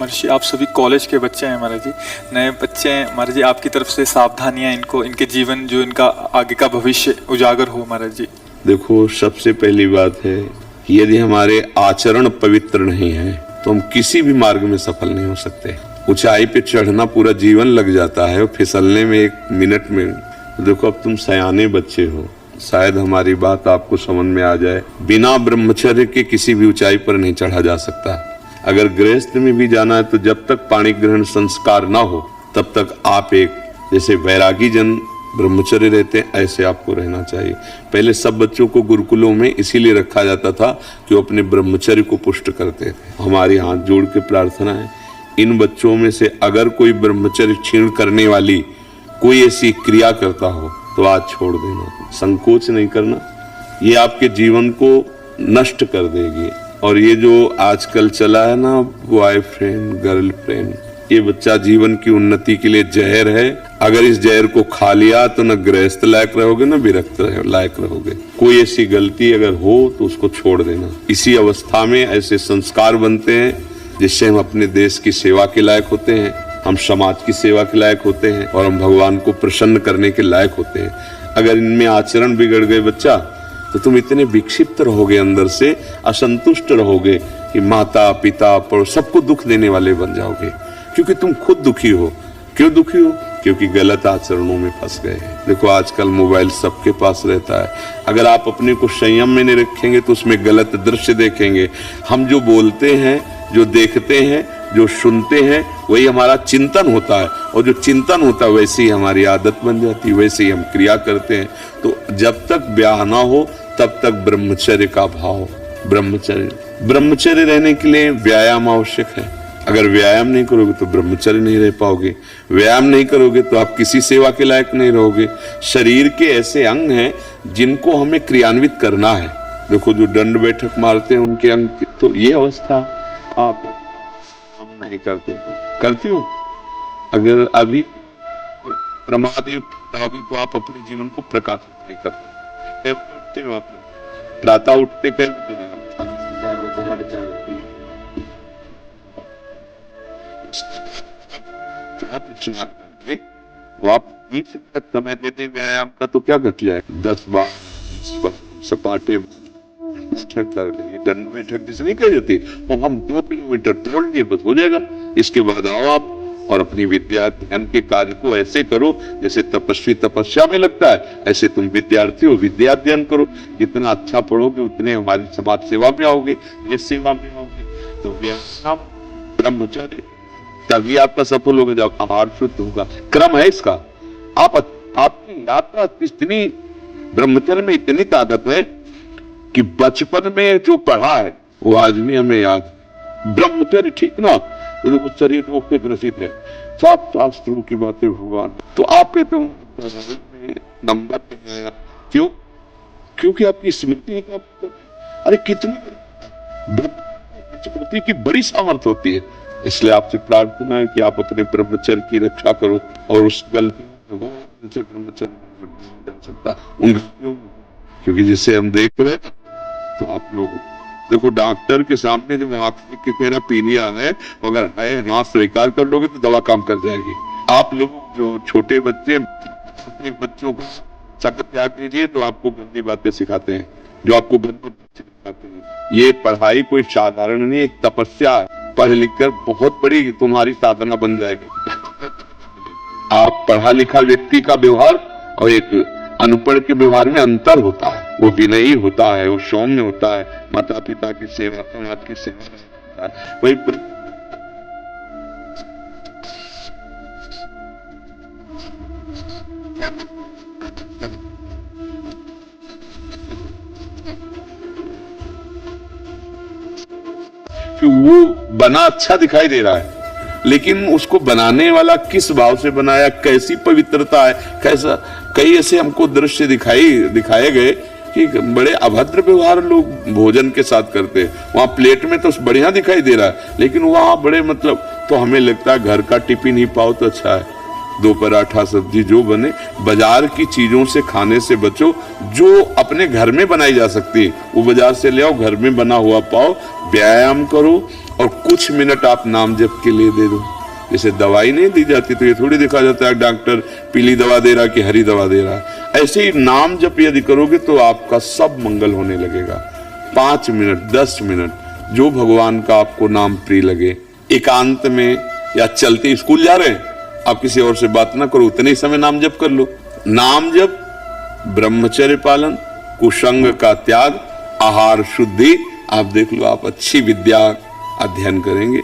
महर्षि आप सभी कॉलेज के बच्चे हैं महाराज जी, नए बच्चे हैं महाराज जी, आपकी तरफ से सावधानियां इनको, इनके जीवन जो इनका आगे का भविष्य उजागर हो महाराज जी। देखो, सबसे पहली बात है कि यदि हमारे आचरण पवित्र नहीं है तो हम किसी भी मार्ग में सफल नहीं हो सकते। ऊंचाई पे चढ़ना पूरा जीवन लग जाता है और फिसलने में 1 मिनट में। देखो, अब तुम सयाने बच्चे हो, शायद हमारी बात आपको समझ में आ जाए। बिना ब्रह्मचर्य के किसी भी ऊंचाई पर नहीं चढ़ा जा सकता। अगर गृहस्थ में भी जाना है तो जब तक पाणी ग्रहण संस्कार ना हो तब तक आप एक जैसे वैरागी जन ब्रह्मचर्य रहते हैं ऐसे आपको रहना चाहिए। पहले सब बच्चों को गुरुकुलों में इसीलिए रखा जाता था कि वो अपने ब्रह्मचर्य को पुष्ट करते थे। हमारी हाथ जोड़ के प्रार्थना है, इन बच्चों में से अगर कोई ब्रह्मचर्य क्षीण करने वाली कोई ऐसी क्रिया करता हो तो आज छोड़ देना, संकोच नहीं करना। ये आपके जीवन को नष्ट कर देगी। और ये जो आजकल चला है ना बॉयफ्रेंड गर्लफ्रेंड, ये बच्चा जीवन की उन्नति के लिए जहर है। अगर इस जहर को खा लिया तो न गृहस्थ लायक रहोगे न विरक्त लायक रहोगे। कोई ऐसी गलती अगर हो तो उसको छोड़ देना। इसी अवस्था में ऐसे संस्कार बनते हैं जिससे हम अपने देश की सेवा के लायक होते हैं, हम समाज की सेवा के लायक होते हैं और हम भगवान को प्रसन्न करने के लायक होते हैं। अगर इनमें आचरण बिगड़ गए बच्चा तो तुम इतने विक्षिप्त रहोगे, अंदर से असंतुष्ट रहोगे कि माता पिता पर सबको दुख देने वाले बन जाओगे, क्योंकि तुम खुद दुखी हो। क्यों दुखी हो? क्योंकि गलत आचरणों में फंस गए हैं। देखो, आजकल मोबाइल सबके पास रहता है। अगर आप अपने को संयम में नहीं रखेंगे तो उसमें गलत दृश्य देखेंगे। हम जो बोलते हैं, जो देखते हैं, जो सुनते हैं, वही हमारा चिंतन होता है और जो चिंतन होता है वैसे ही हमारी आदत बन जाती है, वैसे ही हम क्रिया करते हैं। तो जब तक ब्याह ना हो तब तक ब्रह्मचर्य का भाव, ब्रह्मचर्य रहने के लिए व्यायाम आवश्यक है। अगर व्यायाम नहीं करोगे तो ब्रह्मचर्य नहीं रह पाओगे। व्यायाम नहीं करोगे तो आप किसी सेवा के लायक नहीं रहोगे। शरीर के ऐसे अंग हैं जिनको हमें क्रियान्वित करना है। देखो, जो दंड बैठक मारते हैं उनके अंग, तो ये अवस्था आप हम नहीं करते हो। अगर अभी प्रमाद तो आप अपने जीवन को प्रकाशित नहीं करते हो। आप प्रातः उठते आप समय देते व्यायाम का तो क्या घट जाए? 10 बार सपाटे दंड बैठक जिसे नहीं कर जाती, हम 2 किलोमीटर दौड़ लिए बस हो जाएगा। इसके बाद आओ आप और अपनी विद्या ध्यान के कार्य को ऐसे करो जैसे तपस्वी तपस्या में लगता है, ऐसे तुम विद्यार्थी हो विद्या अध्ययन करो। जितना अच्छा पढ़ोगे उतने हमारी समाज सेवा में आओगे, देश सेवा में आओगे। तो व्यायाम ब्रह्मचर्य तभी आपका सफल होगा जब आहार शुद्ध होगा। क्रम है इसका। आपकी यात्रा इतनी ब्रह्मचर्य में इतनी ताकत है कि बचपन में जो पढ़ा है वो आज भी हमें याद। ब्रह्मचर्य ठीक ना, तो शरीर रोग से ग्रसित है, सब शास्त्रों की बातें भगवान। तो आपके तो नंबर पे है। क्यों? क्योंकि आपकी स्मृति का, अरे कितनी स्मृति की बड़ी सामर्थ्य होती है। इसलिए आपसे प्रार्थना है कि आप अपने ब्रह्मचर्य की रक्षा करो और उस गलती से ब्रह्मचर्य सकता उन गलतियों, क्योंकि जिसे हम देख रहे तो आप लोग देखो, डॉक्टर के सामने जब आंख के मेरा पीलिया है, अगर है हाथ स्वीकार कर लोगे तो दवा काम कर जाएगी। आप लोग जो छोटे बच्चे अपने बच्चों को सख्त त्याग कीजिए तो आपको गंदी बातें सिखाते हैं, जो आपको गंदी बातें सिखाते हैं। ये पढ़ाई कोई साधारण नहीं, एक तपस्या है। पढ़ लिख कर बहुत बड़ी तुम्हारी साधना बन जाएगी। आप पढ़ा लिखा व्यक्ति का व्यवहार और एक अनपढ़ के व्यवहार में अंतर होता है। वो विनयी होता है, वो सौम्य होता है, माता पिता की सेवा, समाज की सेवा। वही कि वो बना अच्छा दिखाई दे रहा है, लेकिन उसको बनाने वाला किस भाव से बनाया, कैसी पवित्रता है, कैसा। कई ऐसे हमको दृश्य दिखाए गए कि बड़े अभद्र व्यवहार लोग भोजन के साथ करते हैं। वहां प्लेट में तो बढ़िया दिखाई दे रहा है, लेकिन वहां बड़े तो हमें लगता है घर का टिफिन ही पाओ तो अच्छा है। 2 पराठा सब्जी जो बने, बाजार की चीजों से खाने से बचो। जो अपने घर में बनाई जा सकती है वो बाजार से ले आओ, घर में बना हुआ पाओ। व्यायाम करो और कुछ मिनट आप नाम जप के लिए दे दो। जैसे दवाई नहीं दी जाती तो ये थोड़ी देखा जाता है डॉक्टर पीली दवा दे रहा कि हरी दवा दे रहा। ऐसे ही नाम जप यदि करोगे तो आपका सब मंगल होने लगेगा। 5 मिनट 10 मिनट जो भगवान का आपको नाम प्रिय लगे, एकांत में या चलते स्कूल जा रहे हैं, आप किसी और से बात ना करो, उतने ही समय नाम जप कर लो। नाम जप, ब्रह्मचर्य पालन, कुसंग का त्याग, आहार शुद्धि, आप देख लो आप अच्छी विद्या अध्ययन करेंगे।